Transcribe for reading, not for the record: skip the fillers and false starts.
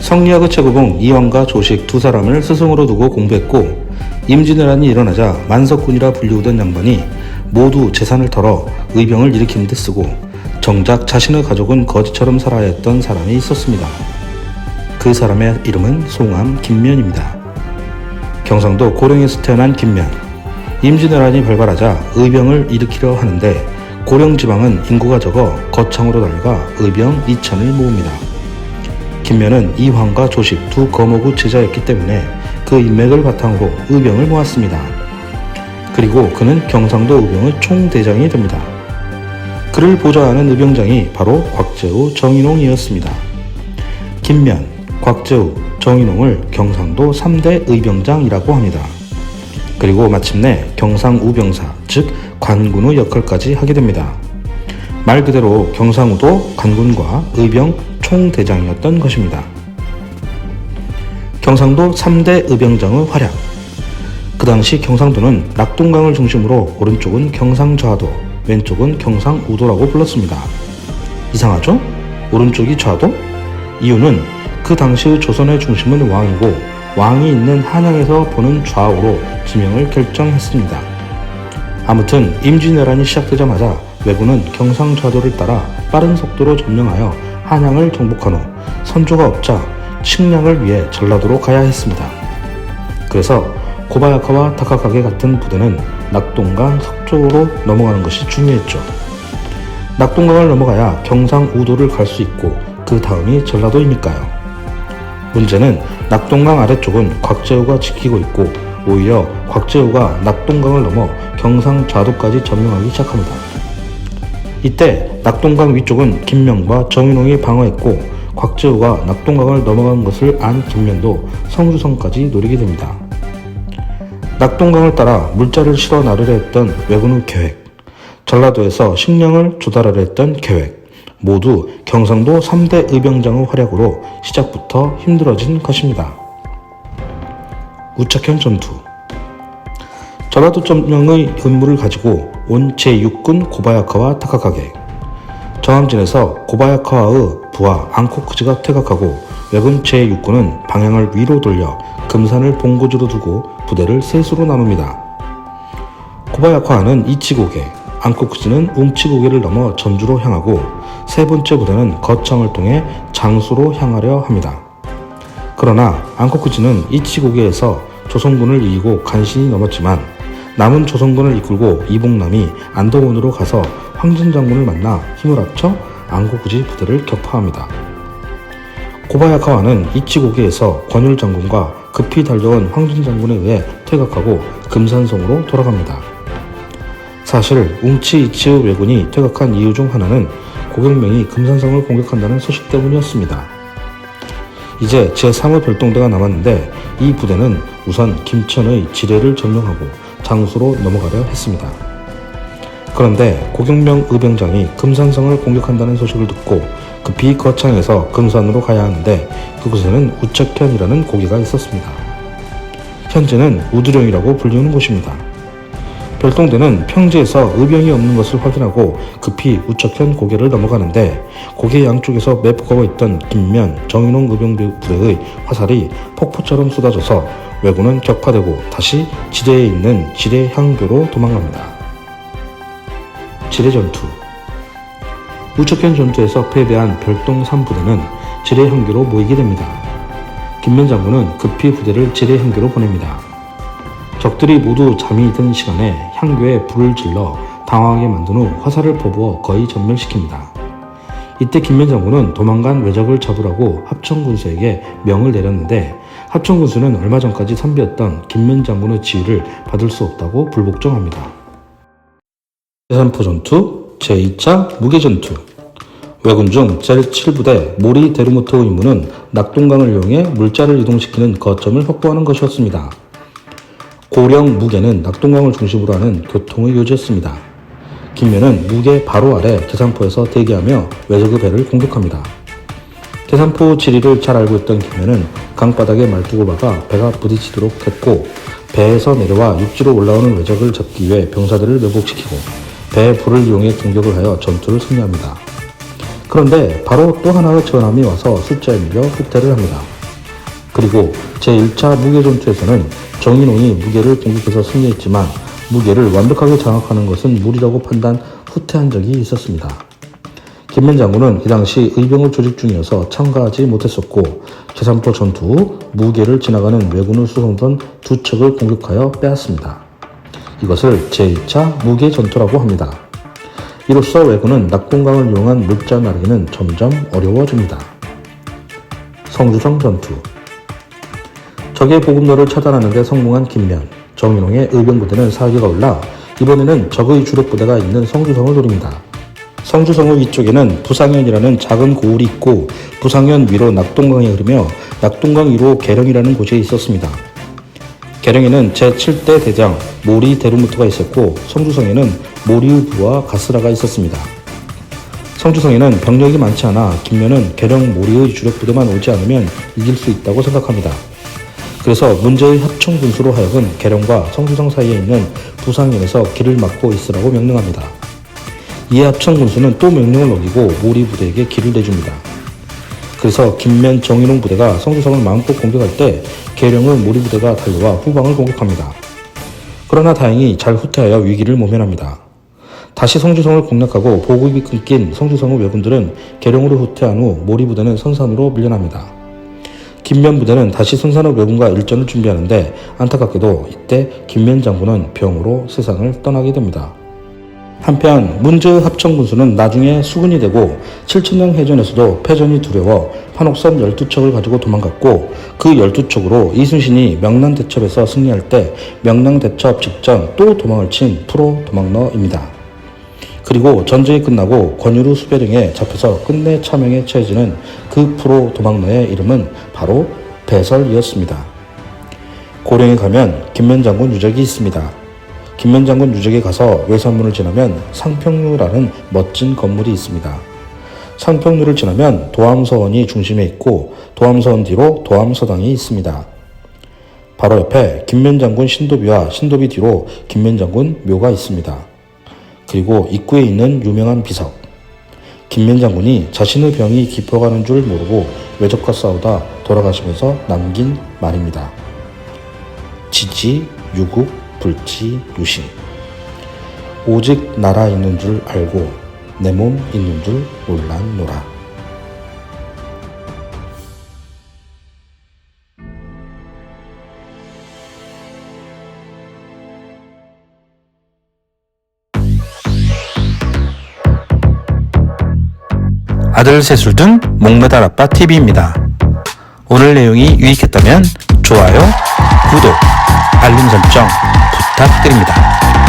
성리학의 최고봉 이황과 조식 두 사람을 스승으로 두고 공부했고, 임진왜란이 일어나자 만석군이라 불리우던 양반이 모두 재산을 털어 의병을 일으키는 데 쓰고, 정작 자신의 가족은 거지처럼 살아야 했던 사람이 있었습니다. 그 사람의 이름은 송암 김면입니다. 경상도 고령에서 태어난 김면. 임진왜란이 발발하자 의병을 일으키려 하는데 고령지방은 인구가 적어 거창으로 달려가 의병 2,000을 모읍니다. 김면은 이황과 조식 두 거모구 제자였기 때문에 그 인맥을 바탕으로 의병을 모았습니다. 그리고 그는 경상도 의병의 총대장이 됩니다. 그를 보좌하는 의병장이 바로 곽재우, 정인홍이었습니다. 김면, 곽재우, 정인홍을 경상도 3대 의병장이라고 합니다. 그리고 마침내 경상우병사, 즉 관군의 역할까지 하게 됩니다. 말 그대로 경상우도 관군과 의병 총대장이었던 것입니다. 경상도 3대 의병장의 활약. 그 당시 경상도는 낙동강을 중심으로 오른쪽은 경상좌도, 왼쪽은 경상우도라고 불렀습니다. 이상하죠? 오른쪽이 좌도? 이유는 그 당시 조선의 중심은 왕이고 왕이 있는 한양에서 보는 좌우로 지명을 결정했습니다. 아무튼 임진왜란이 시작되자마자 왜군은 경상좌도를 따라 빠른 속도로 점령하여 한양을 정복한 후 선조가 없자 식량을 위해 전라도로 가야 했습니다. 그래서 고바야카와 다카카게 같은 부대는 낙동강 서쪽으로 넘어가는 것이 중요했죠. 낙동강을 넘어가야 경상우도를 갈 수 있고 그 다음이 전라도이니까요. 문제는 낙동강 아래쪽은 곽재우가 지키고 있고 오히려 곽재우가 낙동강을 넘어 경상좌도까지 점령하기 시작합니다. 이때 낙동강 위쪽은 김면과 정인홍이 방어했고 곽재우가 낙동강을 넘어간 것을 안 김면도 성주성까지 노리게 됩니다. 낙동강을 따라 물자를 실어 나르려 했던 왜군의 계획, 전라도에서 식량을 조달하려 했던 계획, 모두 경상도 3대 의병장의 활약으로 시작부터 힘들어진 것입니다. 우척현 전투. 전라도 점령의 임무를 가지고 온 제6군 고바야카와 다카카게. 정함진에서 고바야카와의 부하 앙코크지가 퇴각하고 왜군 제6군은 방향을 위로 돌려 금산을 본고지로 두고 부대를 셋으로 나눕니다. 고바야카와는 이치고개, 앙코크지는 웅치고개를 넘어 전주로 향하고 세 번째 부대는 거창을 통해 장수로 향하려 합니다. 그러나 앙코크지는 이치고개에서 조선군을 이기고 간신히 넘었지만 남은 조선군을 이끌고 이봉남이 안동원으로 가서 황진장군을 만나 힘을 합쳐 앙코크지 부대를 격파합니다. 고바야카와는 이치고개에서 권율장군과 급히 달려온 황진장군에 의해 퇴각하고 금산성으로 돌아갑니다. 사실 웅치 이치의 왜군이 퇴각한 이유 중 하나는 고경명이 금산성을 공격한다는 소식 때문이었습니다. 이제 제3의 별동대가 남았는데 이 부대는 우선 김천의 지뢰를 점령하고 장수로 넘어가려 했습니다. 그런데 고경명 의병장이 금산성을 공격한다는 소식을 듣고 급히 거창에서 금산으로 가야 하는데 그곳에는 우척현이라는 고개가 있었습니다. 현재는 우두령이라고 불리우는 곳입니다. 별동대는 평지에서 의병이 없는 것을 확인하고 급히 우척현 고개를 넘어가는데 고개 양쪽에서 매복하고 있던 김면, 정인홍 의병 부대의 화살이 폭포처럼 쏟아져서 왜군은 격파되고 다시 지뢰에 있는 지뢰향교로 도망갑니다. 지뢰전투. 우척현 전투에서 패배한 별동 3부대는 지뢰향교로 모이게 됩니다. 김면 장군은 급히 부대를 지뢰향교로 보냅니다. 적들이 모두 잠이 든 시간에 향교에 불을 질러 당황하게 만든 후 화살을 퍼부어 거의 전멸시킵니다. 이때 김면 장군은 도망간 왜적을 잡으라고 합천군수에게 명을 내렸는데 합천군수는 얼마 전까지 선비였던 김면 장군의 지휘를 받을 수 없다고 불복종합니다. 제산포 전투 제2차 무게전투. 왜군 중 제7부대 모리 데르모토의 임무는 낙동강을 이용해 물자를 이동시키는 거점을 확보하는 것이었습니다. 고령 무게는 낙동강을 중심으로 하는 교통의 요지였습니다. 김면은 무게 바로 아래 계산포에서 대기하며 왜적의 배를 공격합니다. 계산포 지리를 잘 알고 있던 김면은 강바닥에 말뚝을 박아 배가 부딪히도록 했고 배에서 내려와 육지로 올라오는 왜적을 잡기 위해 병사들을 매복시키고 배의 불을 이용해 공격을 하여 전투를 승리합니다. 그런데 바로 또 하나의 전함이 와서 숫자에 밀려 후퇴를 합니다. 그리고 제1차 무게전투에서는 정인홍이 무게를 공격해서 승리했지만 무게를 완벽하게 장악하는 것은 무리라고 판단 후퇴한 적이 있었습니다. 김면 장군은 이 당시 의병을 조직 중이어서 참가하지 못했었고 제3터 전투 후 무게를 지나가는 왜군을 수송던 두 척을 공격하여 빼앗습니다. 이것을 제2차 무게전투라고 합니다. 이로써 왜군은 낙동강을 이용한 물자 나르기는 점점 어려워집니다. 성주성 전투. 적의 보급로를 차단하는 데 성공한 김면, 정인홍의 의병부대는 사기가 올라 이번에는 적의 주력부대가 있는 성주성을 노립니다. 성주성의 위쪽에는 부상현이라는 작은 고을이 있고 부상현 위로 낙동강이 흐르며 낙동강 위로 계령이라는 곳이 있었습니다. 계령에는 제7대 대장 모리 대루무트가 있었고 성주성에는 모리의 부하 가스라가 있었습니다. 성주성에는 병력이 많지 않아 김면은 계령 모리의 주력부대만 오지 않으면 이길 수 있다고 생각합니다. 그래서 문제의 합청 군수로 하여금 계령과 성주성 사이에 있는 부상현에서 길을 막고 있으라고 명령합니다. 이에 합청 군수는 또 명령을 어기고 모리 부대에게 길을 내줍니다. 그래서 김면 정인홍 부대가 성주성을 마음껏 공격할 때 계령의 모리 부대가 달려와 후방을 공격합니다. 그러나 다행히 잘 후퇴하여 위기를 모면합니다. 다시 성주성을 공략하고 보급이 끊긴 성주성의 왜군들은 계령으로 후퇴한 후 모리 부대는 선산으로 밀려납니다. 김면 부대는 다시 선산의 왜군과 일전을 준비하는데 안타깝게도 이때 김면 장군은 병으로 세상을 떠나게 됩니다. 한편 문제의 합청군수는 나중에 수군이 되고 칠천령 해전에서도 패전이 두려워 판옥선 12척을 가지고 도망갔고 그 12척으로 이순신이 명랑대첩에서 승리할 때 명랑대첩 직전 또 도망을 친 프로 도망너입니다. 그리고 전쟁이 끝나고 권유루 수배령에 잡혀서 끝내 차명에 처해지는 그 프로 도망너의 이름은 바로 배설이었습니다. 고령에 가면 김면 장군 유적이 있습니다. 김면 장군 유적에 가서 외산문을 지나면 상평루라는 멋진 건물이 있습니다. 상평루를 지나면 도암서원이 중심에 있고 도암서원 뒤로 도암서당이 있습니다. 바로 옆에 김면 장군 신도비와 신도비 뒤로 김면 장군 묘가 있습니다. 그리고 입구에 있는 유명한 비석. 김면 장군이 자신의 병이 깊어가는 줄 모르고 외적과 싸우다 돌아가시면서 남긴 말입니다. 지지, 유국, 불지, 유신. 오직 나라 있는 줄 알고 내 몸 있는 줄 몰랐노라. 아들 세술등 목매달 아빠 TV입니다. 오늘 내용이 유익했다면 좋아요, 구독, 알림 설정 부탁드립니다.